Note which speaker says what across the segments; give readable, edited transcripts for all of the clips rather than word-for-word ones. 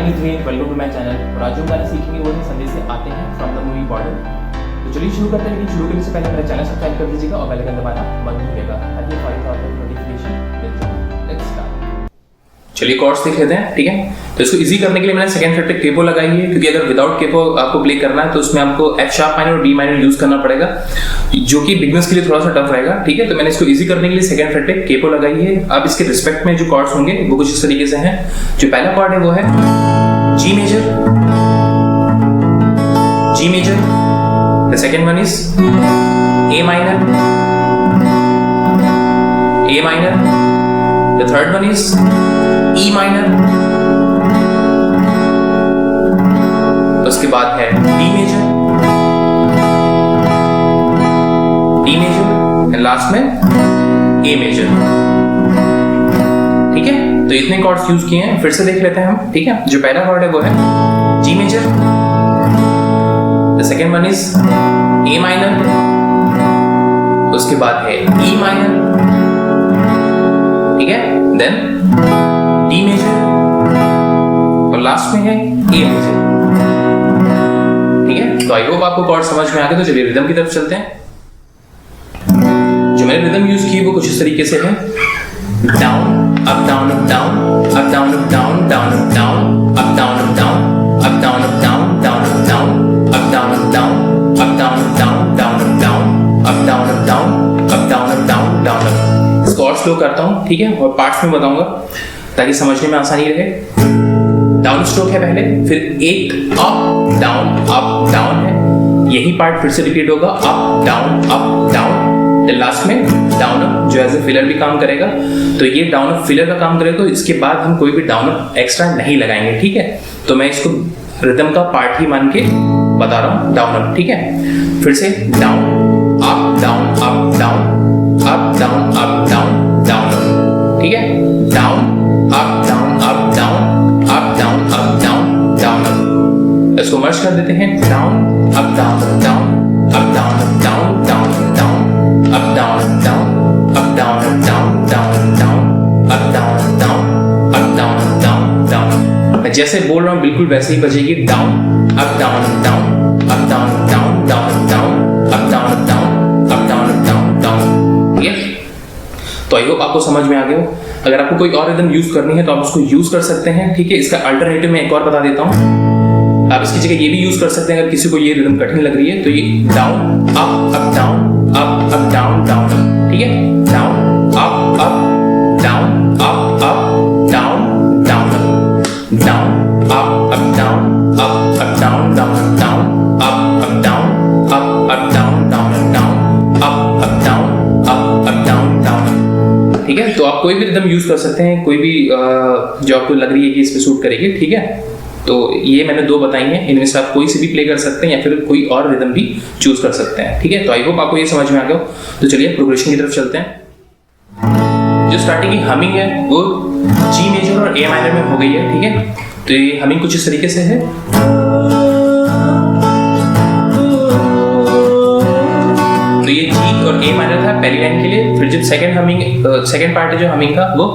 Speaker 1: Welcome to my channel. और आज जो गाने सीखेंगे वो संदेश से आते हैं फ्रॉम द मूवी बॉर्डर। तो चलिए शुरू करते हैं, लेकिन शुरू करने से पहले मेरा चैनल सब्सक्राइब कर दीजिएगा और बेल आइकन दबाना मत भूलिएगा ताकि हमारी नोटिफिकेशन मिल जाए। Let's start. चलिए कॉर्ड्स देख लेते हैं, ठीक है। तो इसको इजी करने के लिए मैंने सेकंड फ्रेट पे केपो लगाई है, क्योंकि अगर विदाउट केपो आपको प्ले करना है तो उसमें आपको एफ शार्प माइनर और डी माइनर यूज करना पड़ेगा, जो कि बिगिनर्स के लिए थोड़ा सा टफ रहेगा, ठीक है। तो मैंने इसको इजी करने के लिए सेकंड फ्रेट पे केपो लगाई है। अब इसके रिस्पेक्ट में जो कॉर्ड्स होंगे वो कुछ इस तरीके से हैं। जो पहला कॉर्ड है वो है G major, G major. The second one is A minor, A minor. The third one is E minor. उसके बाद है D major, D major and last में ए मेजर, ठीक है। तो इतने कॉर्ड्स यूज किए हैं, फिर से देख लेते हैं हम, ठीक है। जो पहला कॉर्ड है वो है G major, the second one is A minor, उसके बाद है ई माइनर, ठीक है, देन डी मेजर और लास्ट में है ए मेजर, ठीक है। तो आई होप आपको कॉर्ड समझ में आ गए। तो चलिए रिदम की तरफ चलते हैं। जो मैंने रिदम यूज की वो कुछ इस तरीके से है। Down up down up down up down up down down up down up down up down up down up down down up down up down up down up down up down down up down up down up down up down up down down up. इसको और slow करता हूँ, ठीक है, और parts में बताऊंगा ताकि समझने में आसानी रहे। डाउन स्ट्रोक है पहले, फिर एक अप डाउन है, यही पार्ट फिर से रिपीट होगा, अप डाउन, फिर लास्ट में डाउन अप, जो एज ए फिलर भी काम करेगा। तो ये डाउन अप फिलर का काम करेगा, तो इसके बाद हम कोई भी डाउन अप एक्स्ट्रा नहीं लगाएंगे, ठीक है। तो मैं इसको रिदम का पार्ट ही मान के बता रहा हूँ, डाउन अप, ठीक है। फिर से down up down up down up down up down down up, ठीक है। Down up down up down up down up down down up. इसको मर्ज कर देते हैं। Down up down up down up down up down down down up down down up down up down down down up down down up down down down. मैं जैसे बोल रहा हूँ बिल्कुल वैसे ही बजेगी। Down up down down up down down down down up down down up down down down, ठीक है। तो आई होप आपको समझ में आ गया हो। अगर आपको कोई और रिदम यूज करनी है तो आप उसको यूज कर सकते हैं, ठीक है। इसका अल्टरनेटिव मैं एक और बता देता हूँ। आप इसकी जगह ये भी यूज कर सकते हैं, अगर किसी को ये रिदम कठिन लग रही है तो ये down up down up down down, ठीक है। Down up down up down down down up down up down down down up down up down down down up down up down down, ठीक है। तो आप कोई भी रिदम यूज कर सकते हैं, कोई भी जो आपको लग रही है कि इस पे सूट करेगी, ठीक है। तो ये मैंने दो बताई हैं, इनमें से आप कोई सी भी प्ले कर सकते हैं या फिर कोई और रिदम भी चूज कर सकते हैं, ठीक है। तो आई होप आपको ये समझ में आ गया हो। तो चलिए प्रोग्रेशन की तरफ चलते हैं। जो स्टार्टिंग की हमिंग है वो जी मेजर और ए माइनर में हो गई है, ठीक है। तो ये हमिंग कुछ इस तरीके से है। तो ये जी और ए माइनर था पहली लाइन के लिए। फिर जब सेकंड पार्ट है जो हमिंग का, वो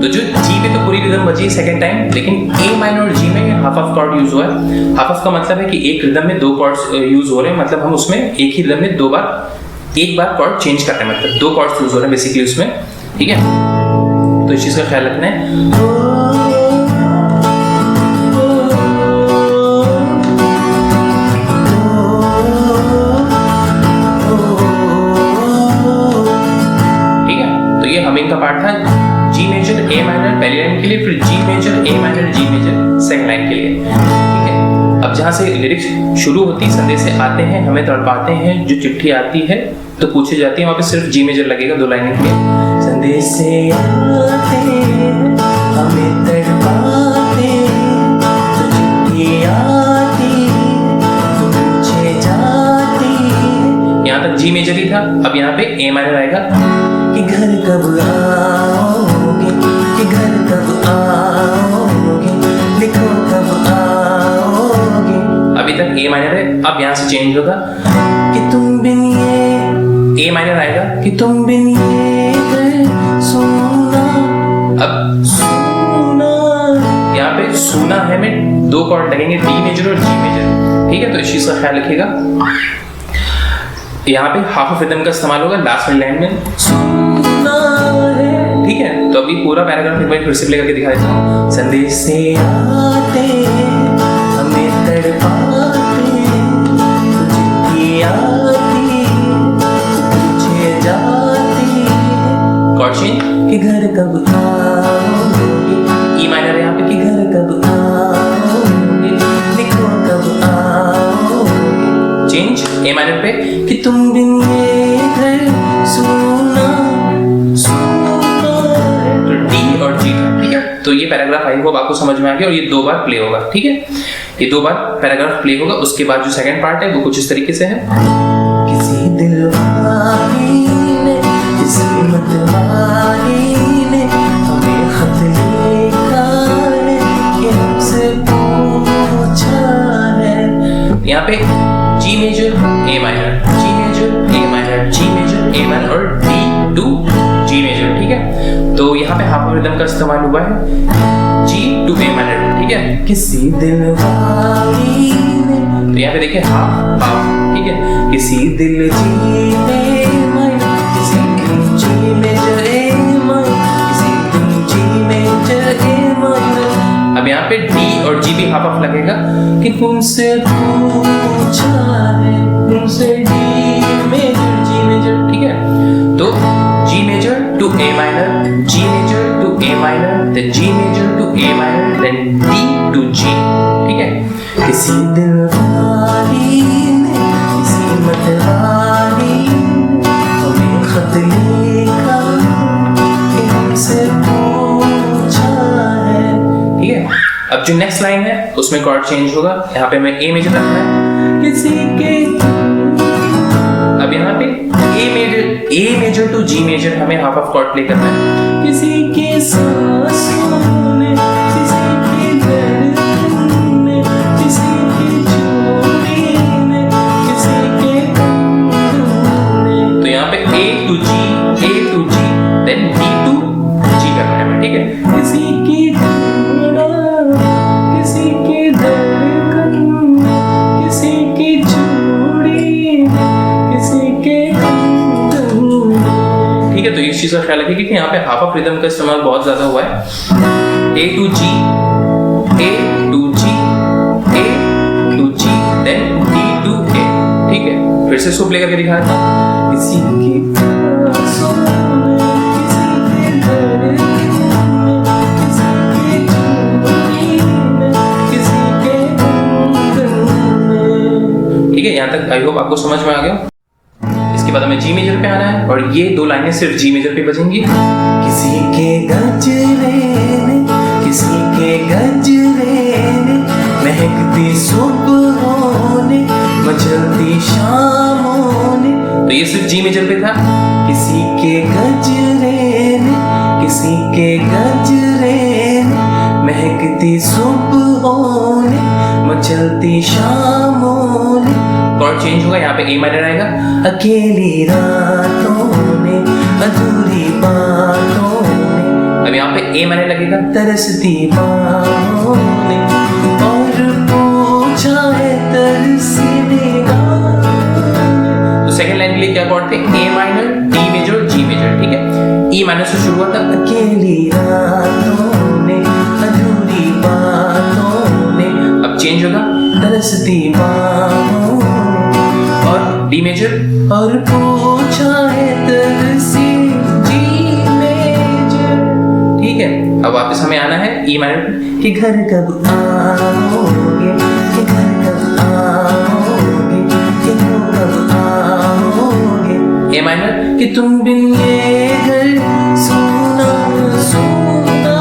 Speaker 1: तो जो जी पे तो पूरी रिदम बजी सेकंड टाइम, लेकिन ए माइनर और जी में हाफ ऑफ कॉर्ड यूज हुआ है। हाफ ऑफ का मतलब है कि एक रिदम में दो कॉर्ड्स यूज हो रहे हैं, मतलब हम उसमें एक ही रिदम में एक बार कॉर्ड चेंज कर रहे हैं, मतलब दो कॉर्ड्स यूज हो रहे हैं बेसिकली उसमें, ठीक है। तो इस चीज का ख्याल रखना है। ठीक है, तो ये हमिंग का पार्ट था। जी मेजर ए माइनर पहली लाइन के लिए, फिर G major A minor G major second line के लिए, ठीक है। अब जहां से लिरिक्स शुरू होती, संदेश से आते हैं हमें तड़पाते हैं, जो चिट्ठी आती है तो पूछी जाती है, वहां पे सिर्फ जी मेजर लगेगा दो लाइनें के लिए। संदेश से आते हैं हमें तड़पाते हैं, तो चिट्ठी आती तो पूछे जाती। यहाँ तक जी मेजर ही था। अब यहाँ पे ए माइनर आएगा कि घर कब आओगे, कि घर कब आओगे, लिखो कब आओगे। अभी तक ए माइनर है। अब यहाँ से चेंज होगा कि तुम बिन ये, ए माइनर आएगा कि तुम बिन ये सुनो सुना है में दो कॉर्ड लगेंगे, डी मेजर और जी मेजर, ठीक है। तो इस चीज का ख्याल रखिएगा। यहाँ पे हाफ ऑफ रिदम का इस्तेमाल होगा लास्ट वाली लाइन में, सुना है, ठीक है। तो अभी पूरा पैराग्राफ एक बार फिर से प्ले करके दिखा देता हूँ। संदेश से आते हमें तड़पाते, तुझकी आती तुझे जाती, कॉर्ड चेंज कि घर कब आओगे, ई माइनर है यहाँ पे कि घर कब आओगे, लिखो कब आओगे, चेंज ए माइनर पे कि तुम बिन ये घर सुना सुना है, तो डी और जी था, ठीक है। तो ये पैराग्राफ आई होप आपको समझ में आ गया, और ये 2 बार प्ले होगा, ठीक है। ये 2 बार पैराग्राफ प्ले होगा। उसके बाद जो सेकंड पार्ट है वो कुछ इस तरीके से है। किसी दिलवाली ने, किसी मतवाली ने हमें खत लिखा है कि हमसे पूछा है। यहाँ पे G major A minor, G major A minor, G major A minor और डी टू जी मेजर, ठीक है। तो यहाँ पे हाफ ऑफ रिदम का इस्तेमाल हुआ है जी टू ए माइनर, ठीक है। किसी दिलवाली ने, तो यहाँ पे देखिए हाफ हाफ, ठीक है। किसी दिल जी में माइनर, किसी दिल जी मेजर ए माइनर, किसी दिल जी मेजर ए माइनर। अब यहाँ पे डी और जी भी हाफ ऑफ लगेगा कि तुमसे पूछा है, तुमसे डी मेजर जी मेजर, ठीक है। तो G major to A minor, G major to A minor, then G major to A minor, then D to G, ठीक है। किसी दिलवाली ने, किसी मतवाली ने हमें खत लिखा कि हमसे पूछा है, ठीक है। अब जो नेक्स्ट लाइन है उसमें कॉर्ड चेंज होगा। यहाँ पे मैं ए मेजर रखना है, किसी के, अब यहाँ पे ए मेजर टू जी मेजर हमें हाफ ऑफ कॉर्ड प्ले करना है। किसी के सांसों ने, किसी के धड़कन में, किसी की चोरी में, किसी के कंगन में। तो यहाँ पे A to G then D to G करना है, ठीक है। किसी की किसी की धड़कन में, किसी की चोरी में, किसी के कंगन में, ठीक है। तो इस चीज का ख्याल रखिए कि यहाँ पे हाफ ऑफ रिदम का इस्तेमाल बहुत ज्यादा हुआ है। A to G, A to G, A to G, then D to A, ठीक है। फिर से इसको प्ले करके दिखा था। किसी की ठीक है, यहाँ तक आई होप आपको समझ में आ गया। इसके बाद हमें जी मेजर पे आना है और ये 2 लाइनें सिर्फ जी मेजर पे बजेंगी। किसी के गजरे ने, किसी के गजरे ने महकती सुबहों ने, मचलती शामों ने, तो ये सिर्फ जी मेजर पे था। किसी के गजरे ने, किसी के गजरे ने महकती सुबहों ने, मचलती शामों ने, कॉर्ड चेंज होगा। यहाँ पे ए माइनर आएगा। अकेली रातों ने, अधूरी बातों ने, अब यहाँ पे ए माइनर लगेगा। तरसती बाहों ने, और पूछा है तरसी निगाहों ने। तो सेकंड लाइन के लिए क्या कॉर्ड थे? A minor, D major, G major, ठीक है। ई माइनर से शुरू हुआ था। अकेली रातों ने, अधूरी बातों ने, अब चेंज होगा। तरसती बाहों ने, और डी मेजर, और पूछा है तरसी जी मेजर, ठीक है। अब वापस हमें आना है ई माइनर कि घर कब आओगे, कि घर कब आओगे, कि तुम कब आओगे। ए माइनर कि तुम बिन ये घर सुना सुना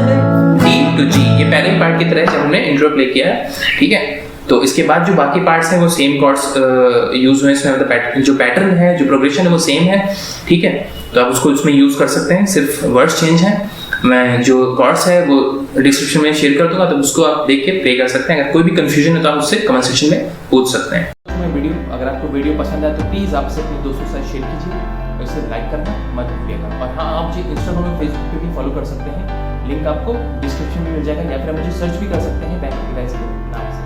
Speaker 1: है। डी टू जी, ये पहले पार्ट की तरह जब हमने इंट्रो प्ले किया है, ठीक है। तो इसके बाद जो बाकी पार्ट्स हैं वो सेम कॉर्ड्स यूज हुए इसमें, मतलब जो पैटर्न है, जो प्रोग्रेशन है वो सेम है, ठीक है। तो आप उसको इसमें यूज कर सकते हैं, सिर्फ वर्ड्स चेंज हैं। मैं जो कॉर्ड्स है वो डिस्क्रिप्शन में शेयर कर दूंगा, तो उसको आप देख के प्ले कर सकते हैं। अगर कोई भी कंफ्यूजन है तो आप उससे कमेंट सेक्शन में पूछ सकते हैं। अगर आपको वीडियो पसंद आए तो प्लीज़ आप इसे अपने दोस्तों के साथ शेयर कीजिए और इसे लाइक करना मत भूलिएगा। और हाँ, आप मुझे इंस्टाग्राम और फेसबुक पे भी फॉलो कर सकते हैं। लिंक आपको डिस्क्रिप्शन में मिल जाएगा, या फिर आप मुझे सर्च भी कर सकते हैं बैंक डिवाइस के नाम से।